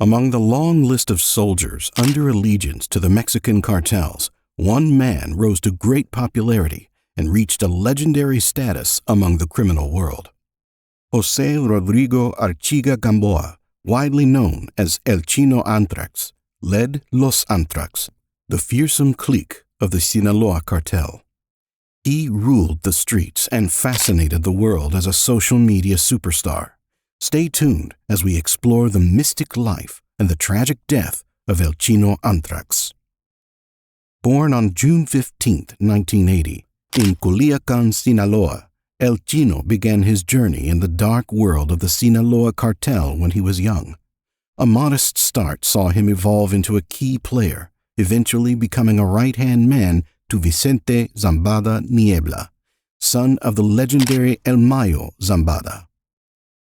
Among the long list of soldiers under allegiance to the Mexican cartels, one man rose to great popularity and reached a legendary status among the criminal world. José Rodrigo Archiga Gamboa, widely known as El Chino Antrax, led Los Anthrax, the fearsome clique of the Sinaloa cartel. He ruled the streets and fascinated the world as a social media superstar. Stay tuned as we explore the mystic life and the tragic death of El Chino Antrax. Born on June 15, 1980, in Culiacán, Sinaloa, El Chino began his journey in the dark world of the Sinaloa cartel when he was young. A modest start saw him evolve into a key player, eventually becoming a right-hand man to Vicente Zambada Niebla, son of the legendary El Mayo Zambada.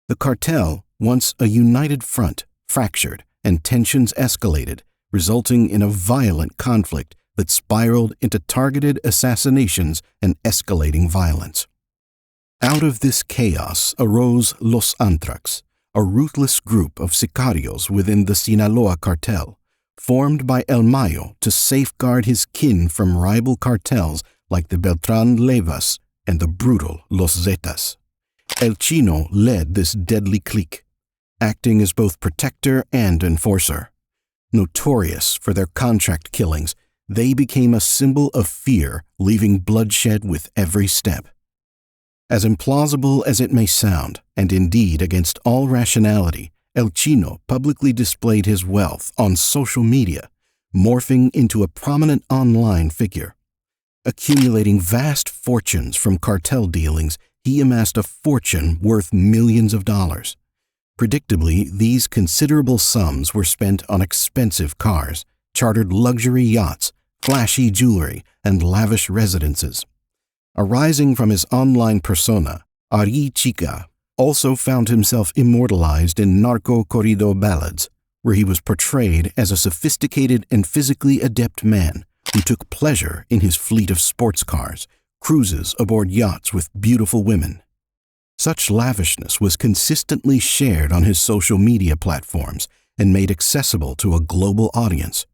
The cartel, once a united front, fractured and tensions escalated, resulting in a violent conflict that spiraled into targeted assassinations and escalating violence. Out of this chaos arose Los Anthrax, a ruthless group of sicarios within the Sinaloa cartel, formed by El Mayo to safeguard his kin from rival cartels like the Beltrán Leyvas and the brutal Los Zetas. El Chino led this deadly clique, acting as both protector and enforcer. Notorious for their contract killings, they became a symbol of fear, leaving bloodshed with every step. As implausible as it may sound, and indeed against all rationality, El Chino publicly displayed his wealth on social media, morphing into a prominent online figure. Accumulating vast fortunes from cartel dealings, he amassed a fortune worth millions of dollars. Predictably, these considerable sums were spent on expensive cars, chartered luxury yachts, flashy jewelry, and lavish residences. Arising from his online persona, Ari Chica also found himself immortalized in narco corrido ballads, where he was portrayed as a sophisticated and physically adept man who took pleasure in his fleet of sports cars, cruises aboard yachts with beautiful women. Such lavishness was consistently shared on his social media platforms and made accessible to a global audience.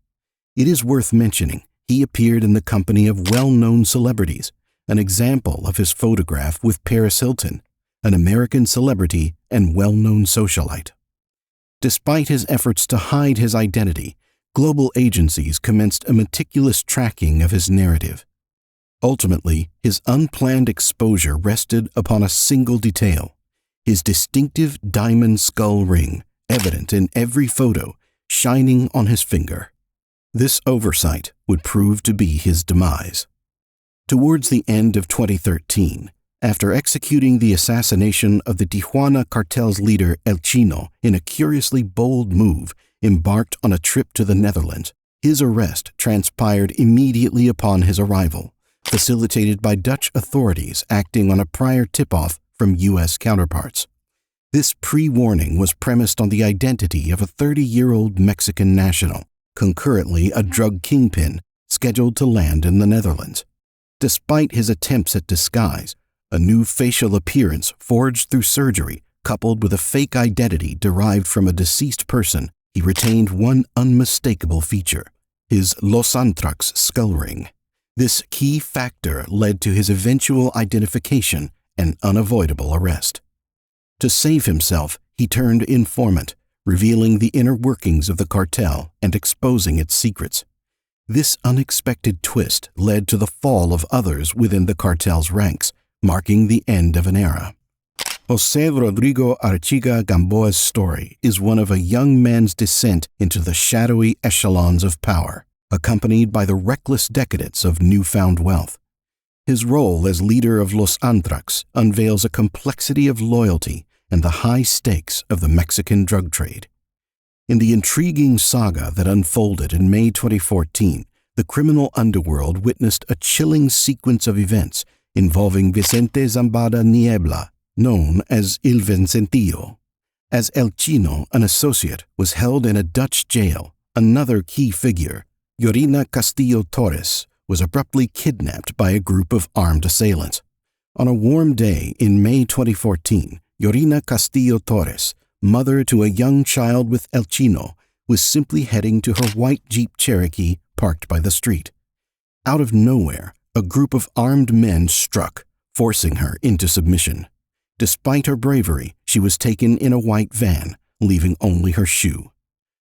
It is worth mentioning he appeared in the company of well-known celebrities, an example of his photograph with Paris Hilton, an American celebrity and well-known socialite. Despite his efforts to hide his identity, global agencies commenced a meticulous tracking of his narrative. Ultimately, his unplanned exposure rested upon a single detail: his distinctive diamond skull ring, evident in every photo, shining on his finger. This oversight would prove to be his demise. Towards the end of 2013, after executing the assassination of the Tijuana cartel's leader El Chino in a curiously bold move, embarked on a trip to the Netherlands, his arrest transpired immediately upon his arrival, facilitated by Dutch authorities acting on a prior tip-off from U.S. counterparts. This pre-warning was premised on the identity of a 30-year-old Mexican national, concurrently a drug kingpin, scheduled to land in the Netherlands. Despite his attempts at disguise, a new facial appearance forged through surgery, coupled with a fake identity derived from a deceased person, he retained one unmistakable feature: his Los Anthrax skull ring. This key factor led to his eventual identification and unavoidable arrest. To save himself, he turned informant, revealing the inner workings of the cartel and exposing its secrets. This unexpected twist led to the fall of others within the cartel's ranks, marking the end of an era. José Rodrigo Archiga Gamboa's story is one of a young man's descent into the shadowy echelons of power, accompanied by the reckless decadence of newfound wealth. His role as leader of Los Anthrax unveils a complexity of loyalty and the high stakes of the Mexican drug trade. In the intriguing saga that unfolded in May 2014, the criminal underworld witnessed a chilling sequence of events involving Vicente Zambada Niebla, known as Il Vincentillo. As El Chino, an associate, was held in a Dutch jail, another key figure, Yorina Castillo Torres, was abruptly kidnapped by a group of armed assailants. On a warm day in May 2014, Yorina Castillo Torres, mother to a young child with El Chino, was simply heading to her white Jeep Cherokee parked by the street. Out of nowhere, a group of armed men struck, forcing her into submission. Despite her bravery, she was taken in a white van, leaving only her shoe.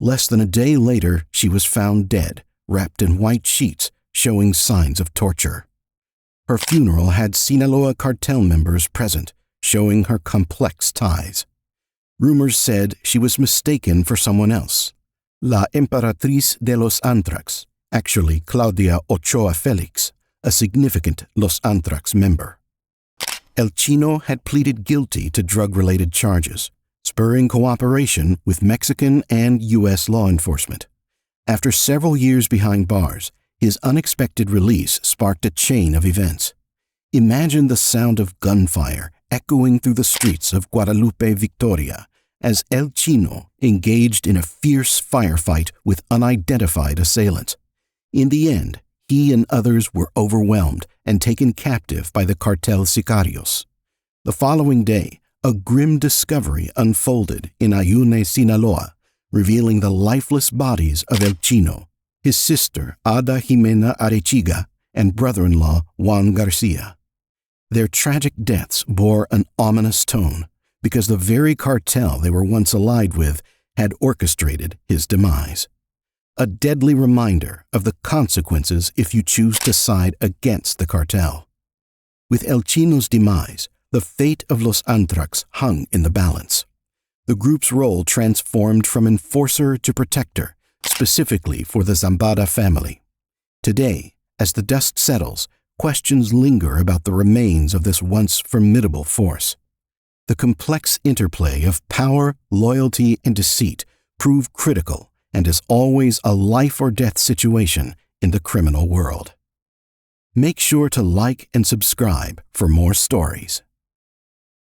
Less than a day later, she was found dead, wrapped in white sheets, showing signs of torture. Her funeral had Sinaloa cartel members present, showing her complex ties. Rumors said she was mistaken for someone else, La Emperatriz de Los Anthrax, actually Claudia Ochoa Felix, a significant Los Anthrax member. El Chino had pleaded guilty to drug-related charges, spurring cooperation with Mexican and U.S. law enforcement. After several years behind bars, his unexpected release sparked a chain of events. Imagine the sound of gunfire echoing through the streets of Guadalupe, Victoria, as El Chino engaged in a fierce firefight with unidentified assailants. In the end, he and others were overwhelmed and taken captive by the cartel sicarios. The following day, a grim discovery unfolded in Ayune, Sinaloa, revealing the lifeless bodies of El Chino, his sister Ada Jimena Arechiga, and brother-in-law Juan Garcia. Their tragic deaths bore an ominous tone because the very cartel they were once allied with had orchestrated his demise. A deadly reminder of the consequences if you choose to side against the cartel. With El Chino's demise, the fate of Los Anthrax hung in the balance. The group's role transformed from enforcer to protector, specifically for the Zambada family. Today, as the dust settles, questions linger about the remains of this once formidable force. The complex interplay of power, loyalty, and deceit prove critical and is always a life-or-death situation in the criminal world. Make sure to like and subscribe for more stories.